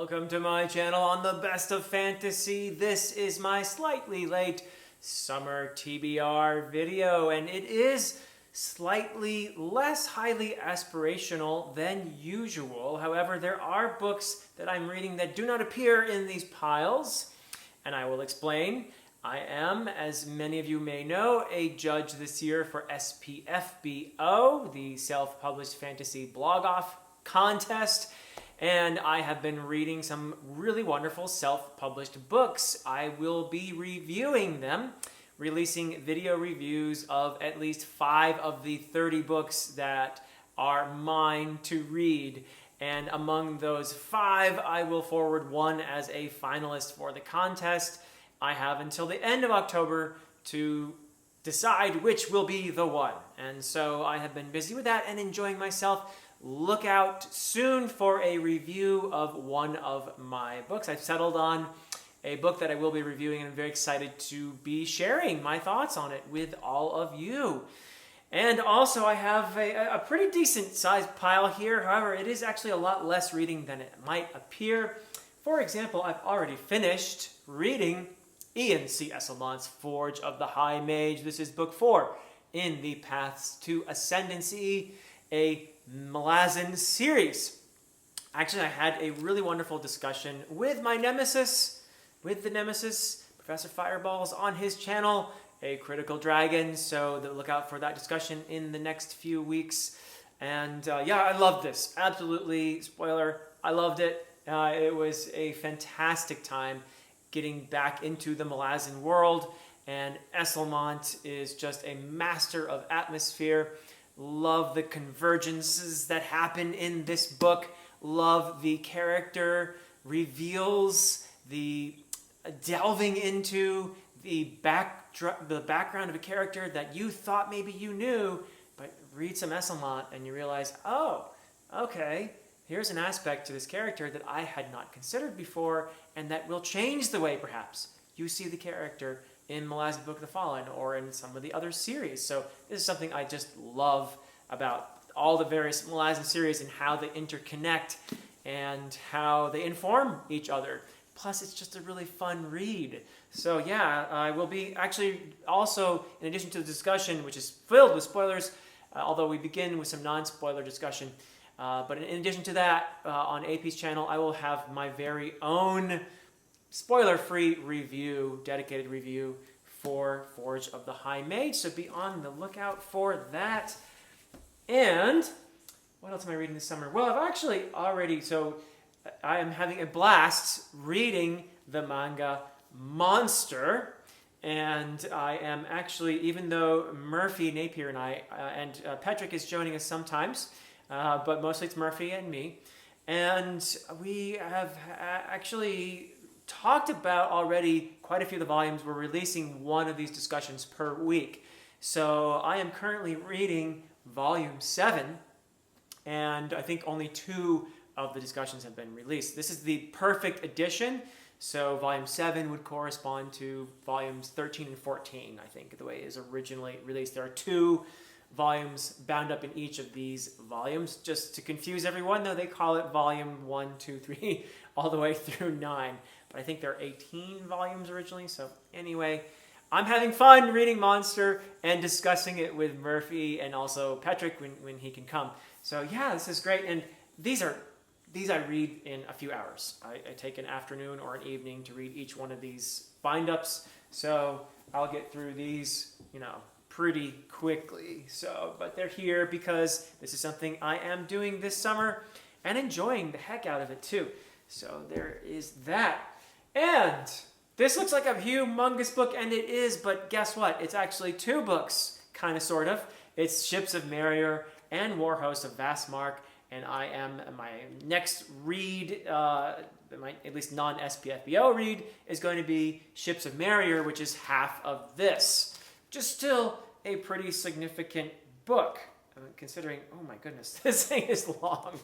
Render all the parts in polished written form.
Welcome to my channel on the best of fantasy. This is my slightly late summer TBR video, and it is slightly less highly aspirational than usual. However, there are books that I'm reading that do not appear in these piles, and I will explain. I am, as many of you may know, a judge this year for SPFBO, the Self-Published Fantasy Blog-Off contest, and I have been reading some really wonderful self-published books. I will be reviewing them, releasing video reviews of at least 5 of the 30 books that are mine to read. And among those 5, I will forward one as a finalist for the contest. I have until the end of October to decide which will be the one. And so I have been busy with that and enjoying myself. Look out soon for a review of one of my books. I've settled on a book that I will be reviewing, and I'm very excited to be sharing my thoughts on it with all of you. And also I have a pretty decent sized pile here. However, it is actually a lot less reading than it might appear. For example, I've already finished reading Ian C. Esselmont's Forge of the High Mage. This is book 4 in the Paths to Ascendancy, a Malazan series. Actually, I had a really wonderful discussion with my nemesis, Professor Fireballs, on his channel, A Critical Dragon, so look out for that discussion in the next few weeks. And yeah, I loved this. Absolutely, spoiler, I loved it. It was a fantastic time getting back into the Malazan world, and Esselmont is just a master of atmosphere. Love the convergences that happen in this book. Love the character reveals, the delving into the background of a character that you thought maybe you knew, but read some Esselmont and you realize, oh, okay, here's an aspect to this character that I had not considered before, and that will change the way, perhaps, you see the character in Malazan Book of the Fallen or in some of the other series. So this is something I just love about all the various Malazan series and how they interconnect and how they inform each other. Plus, it's just a really fun read. So yeah, I will be actually also, in addition to the discussion, which is filled with spoilers, although we begin with some non-spoiler discussion, but in addition to that, on AP's channel, I will have my very own spoiler-free review, dedicated review for Forge of the High Mage, so be on the lookout for that. And what else am I reading this summer? Well, I've actually already, so I am having a blast reading the manga Monster, and I am actually, even though Murphy Napier and I, and Patrick is joining us sometimes, but mostly it's Murphy and me, and we have actually talked about already quite a few of the volumes. We're releasing one of these discussions per week. So I am currently reading volume 7, and I think only 2 of the discussions have been released. This is the perfect edition, so volume 7 would correspond to volumes 13 and 14, I think, the way it is originally released. There are 2 volumes bound up in each of these volumes. Just to confuse everyone, though, they call it volume 1, 2, 3, all the way through 9. But I think there are 18 volumes originally. So anyway, I'm having fun reading Monster and discussing it with Murphy and also Patrick when he can come. So yeah, this is great. And these I read in a few hours. I take an afternoon or an evening to read each one of these bind-ups. So I'll get through these, pretty quickly. So, but they're here because this is something I am doing this summer and enjoying the heck out of it too. So there is that. And this looks like a humongous book, and it is, but guess what? It's actually 2 books, kind of, sort of. It's Ships of Merrier and Warhost of Vastmark, and I am, my next read, my at least non-SPFBO read, is going to be Ships of Merrier, which is half of this. Just still a pretty significant book, considering, oh my goodness, this thing is long.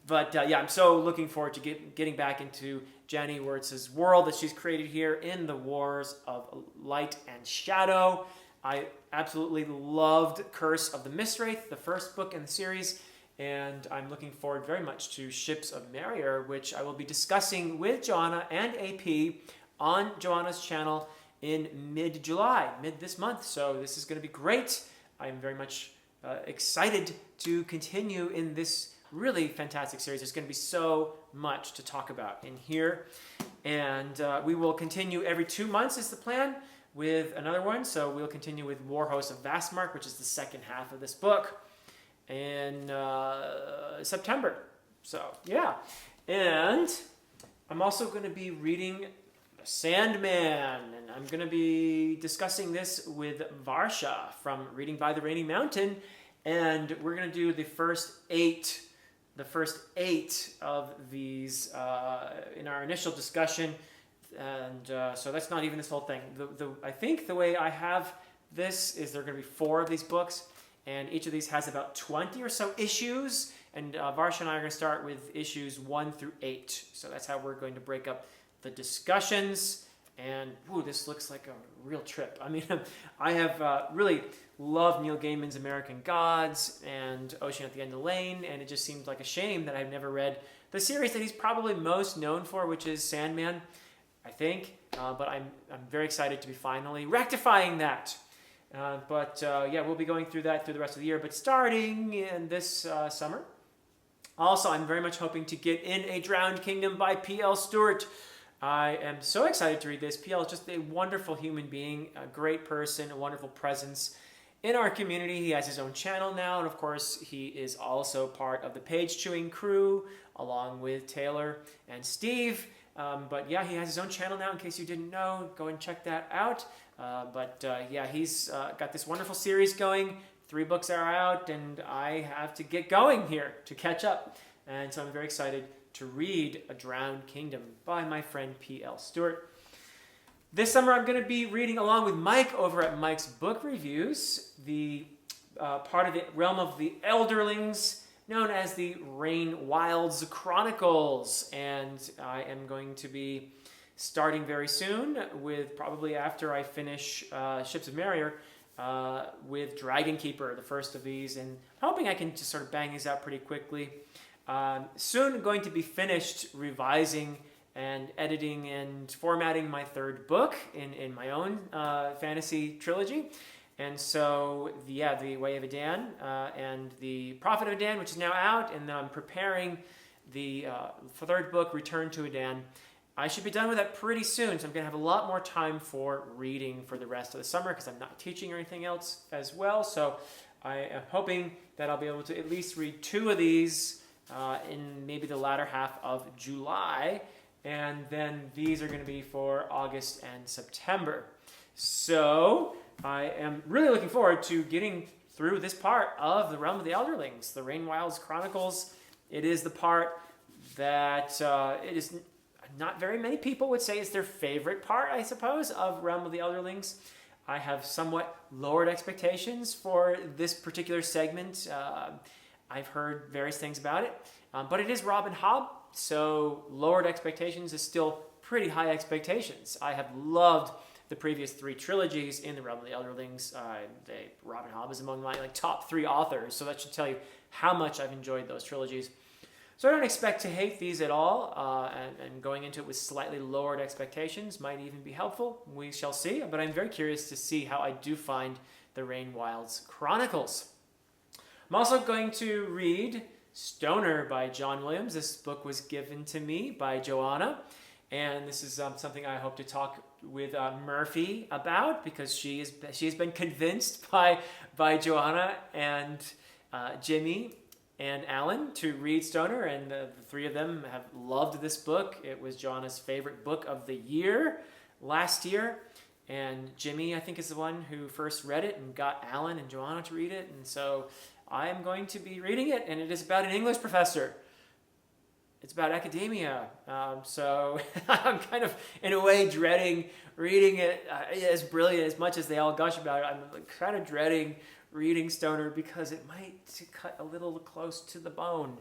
But yeah, I'm so looking forward to getting back into Jenny Wirtz's world that she's created here in the Wars of Light and Shadow. I absolutely loved Curse of the Mistwraith, the first book in the series, and I'm looking forward very much to Ships of Merrier, which I will be discussing with Joanna and AP on Joanna's channel in mid-July, mid this month. So this is going to be great. I'm very much excited to continue in this really fantastic series. There's going to be so much to talk about in here. And we will continue every 2 months is the plan with another one. So we'll continue with Warhost of Vastmark, which is the second half of this book, in September. So yeah. And I'm also going to be reading Sandman, and I'm going to be discussing this with Varsha from Reading by the Rainy Mountain, and we're going to do the first eight of these in our initial discussion, and so that's not even this whole thing. I think the way I have this is there are going to be 4 of these books, and each of these has about 20 or so issues, and Varsha and I are going to start with issues 1 through 8. So that's how we're going to break up the discussions, and ooh, this looks like a real trip. I mean, I have really loved Neil Gaiman's American Gods and Ocean at the End of the Lane, and it just seemed like a shame that I've never read the series that he's probably most known for, which is Sandman, I think. But I'm very excited to be finally rectifying that. Yeah, we'll be going through that through the rest of the year, but starting in this summer. Also, I'm very much hoping to get in A Drowned Kingdom by P.L. Stewart. I am so excited to read this. P.L. is just a wonderful human being, a great person, a wonderful presence in our community. He has his own channel now, and of course, he is also part of the Page Chewing crew, along with Taylor and Steve. But yeah, he has his own channel now, in case you didn't know. Go and check that out. Yeah, he's got this wonderful series going. 3 books are out, and I have to get going here to catch up. And so I'm very excited to read A Drowned Kingdom by my friend P.L. Stewart. This summer I'm going to be reading along with Mike over at Mike's Book Reviews, the part of the realm of the Elderlings known as the Rain Wilds Chronicles. And I am going to be starting very soon with, probably after I finish Ships of Merrier, with Dragon Keeper, the first of these, and hoping I can just sort of bang these out pretty quickly. Soon going to be finished revising and editing and formatting my 3rd book in my own fantasy trilogy. And so, yeah, The Way of Adan and The Prophet of Adan, which is now out, and then I'm preparing the 3rd book, Return to Adan. I should be done with that pretty soon, so I'm going to have a lot more time for reading for the rest of the summer because I'm not teaching or anything else as well. So I am hoping that I'll be able to at least read 2 of these in maybe the latter half of July, and then these are going to be for August and September. So I am really looking forward to getting through this part of the Realm of the Elderlings, the Rain Wilds Chronicles. It is the part that it is not very many people would say is their favorite part, I suppose, of Realm of the Elderlings. I have somewhat lowered expectations for this particular segment. I've heard various things about it, but it is Robin Hobb, so lowered expectations is still pretty high expectations. I have loved the previous 3 trilogies in the Realm of the Elderlings. Robin Hobb is among my top 3 authors, so that should tell you how much I've enjoyed those trilogies. So I don't expect to hate these at all, and going into it with slightly lowered expectations might even be helpful. We shall see, but I'm very curious to see how I do find the Rain Wilds Chronicles. I'm also going to read Stoner by John Williams. This book was given to me by Joanna, and this is something I hope to talk with Murphy about, because she has been convinced by Joanna and Jimmy and Alan to read Stoner, and the 3 of them have loved this book. It was Joanna's favorite book of the year last year, and Jimmy, I think, is the one who first read it and got Alan and Joanna to read it, and so I am going to be reading it, and it is about an English professor. It's about academia, so I'm kind of, in a way, dreading reading it. As brilliant as much as they all gush about it, I'm kind of dreading reading Stoner because it might cut a little close to the bone.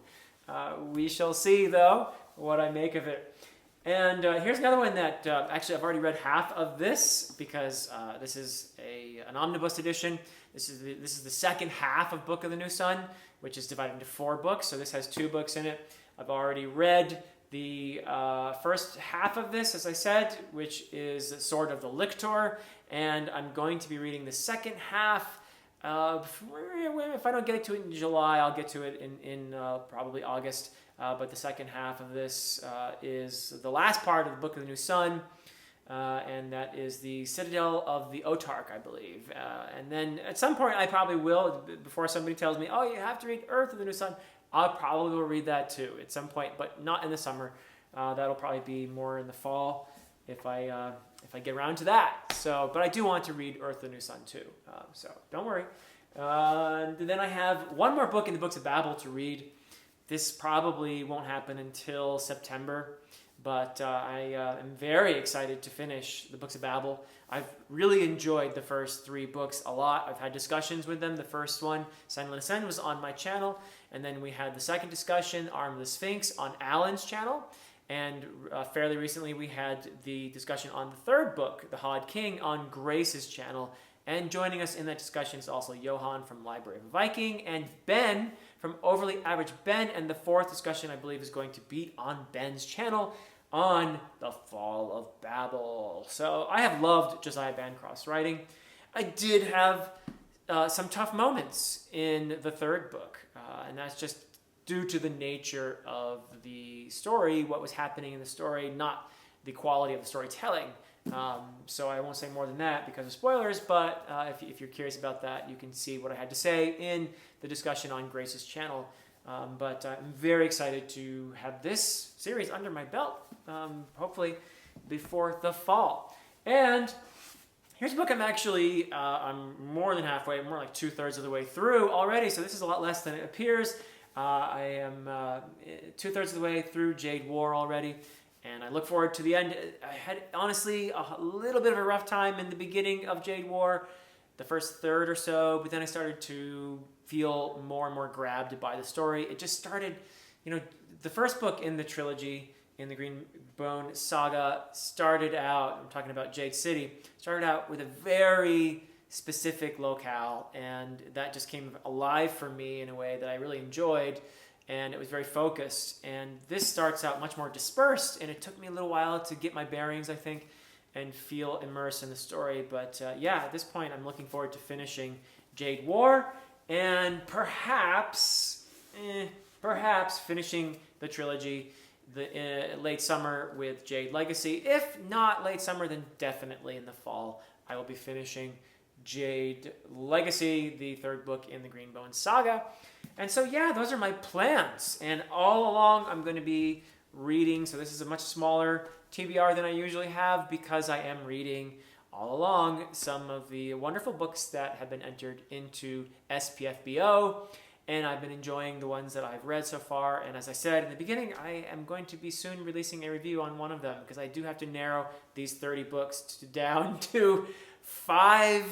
We shall see, though, what I make of it. And here's another one that actually I've already read half of this because this is an omnibus edition. This is the second half of Book of the New Sun, which is divided into 4 books. So this has 2 books in it. I've already read the first half of this, as I said, which is Sword of the Lictor, and I'm going to be reading the second half. If I don't get to it in July, I'll get to it in probably August. But the second half of this is the last part of the Book of the New Sun, and that is the Citadel of the Otark, I believe. And then at some point, I probably will, before somebody tells me, oh, you have to read Earth of the New Sun, I probably will read that too at some point, but not in the summer. That'll probably be more in the fall if I get around to that. So, but I do want to read Earth of the New Sun too. So don't worry. And then I have one more book in the Books of Babel to read. This probably won't happen until September, but I am very excited to finish the Books of Babel. I've really enjoyed the first 3 books a lot. I've had discussions with them. The first one, Sandman was on my channel, and then we had the second discussion, Arm of the Sphinx, on Alan's channel, and fairly recently we had the discussion on the 3rd book, The Hod King, on Grace's channel. And joining us in that discussion is also Johan from Library of a Viking and Ben from Overly Average Ben. And the 4th discussion, I believe, is going to be on Ben's channel on the Fall of Babel. So I have loved Josiah Bancroft's writing. I did have some tough moments in the 3rd book, and that's just due to the nature of the story, what was happening in the story, not the quality of the storytelling. So I won't say more than that because of spoilers, but if you're curious about that, you can see what I had to say in the discussion on Grace's channel. But I'm very excited to have this series under my belt, hopefully before the fall. And here's a book I'm more than halfway, more like 2/3 of the way through already, so this is a lot less than it appears. I am 2/3 of the way through Jade War already. And I look forward to the end. I had, honestly, a little bit of a rough time in the beginning of Jade War, the first third or so, but then I started to feel more and more grabbed by the story. It just started, the first book in the trilogy, in the Greenbone saga, started out, I'm talking about Jade City, started out with a very specific locale, and that just came alive for me in a way that I really enjoyed. And it was very focused. And this starts out much more dispersed, and it took me a little while to get my bearings, I think, and feel immersed in the story. But at this point, I'm looking forward to finishing Jade War, and perhaps finishing the trilogy late summer with Jade Legacy. If not late summer, then definitely in the fall, I will be finishing Jade Legacy, the 3rd book in the Greenbone saga. And so, those are my plans. And all along, I'm going to be reading. So this is a much smaller TBR than I usually have because I am reading all along some of the wonderful books that have been entered into SPFBO. And I've been enjoying the ones that I've read so far. And as I said in the beginning, I am going to be soon releasing a review on one of them because I do have to narrow these 30 books down to 5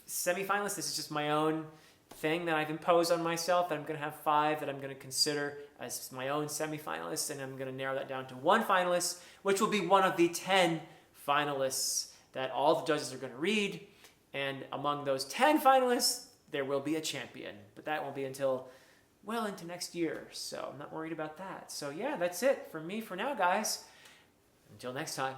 semifinalists. This is just my own thing that I've imposed on myself, that I'm going to have 5 that I'm going to consider as my own semifinalists, and I'm going to narrow that down to 1 finalist, which will be one of the 10 finalists that all the judges are going to read. And among those 10 finalists, there will be a champion, but that won't be until well into next year, so I'm not worried about that. So that's it for me for now, guys. Until next time.